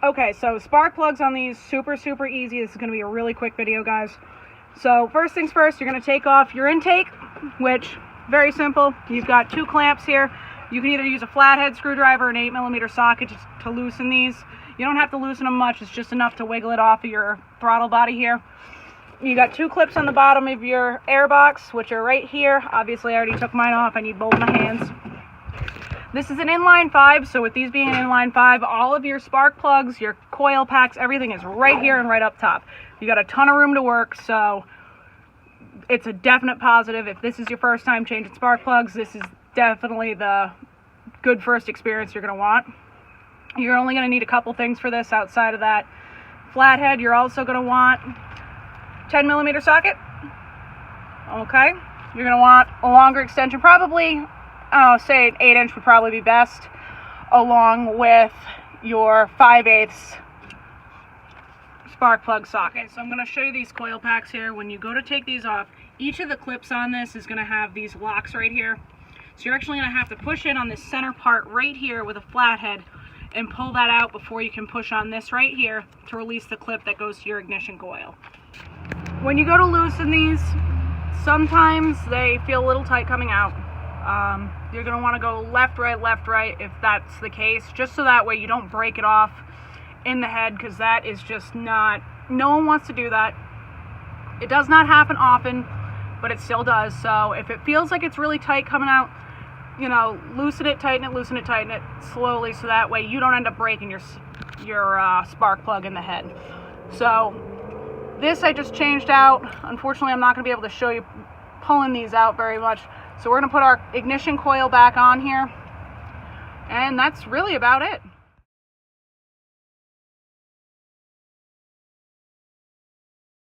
Okay, so spark plugs on these, super easy. This is going to be a really quick video, guys. So first things first, you're going to take off your intake, which, very simple. You've got 2 clamps here. You can either use a flathead screwdriver or an 8mm socket to loosen these. You don't have to loosen them much, it's just enough to wiggle it off of your throttle body here. You got 2 clips on the bottom of your air box, which are right here. Obviously, I already took mine off. I need both my hands. This is an inline 5, so with these being an inline 5, all of your spark plugs, your coil packs, everything is right here and right up top. You got a ton of room to work, so it's a definite positive. If this is your first time changing spark plugs, this is definitely the good first experience you're going to want. You're only going to need a couple things for this outside of that flathead. You're also going to want 10mm socket. Okay. You're going to want a longer extension, probably, say an 8-inch would probably be best, along with your 5/8 spark plug socket. So I'm going to show you these coil packs here. When you go to take these off, each of the clips on this is going to have these locks right here. So you're actually going to have to push in on this center part right here with a flathead and pull that out before you can push on this right here to release the clip that goes to your ignition coil. When you go to loosen these, sometimes they feel a little tight coming out. You're going to want to go left, right if that's the case, just so that way you don't break it off in the head, because that is just not, no one wants to do that. It does not happen often, but it still does. So if it feels like it's really tight coming out, you know, loosen it, tighten it slowly, so that way you don't end up breaking your spark plug in the head. So this I just changed out. Unfortunately, I'm not going to be able to show you pulling these out very much. So we're going to put our ignition coil back on here, and that's really about it.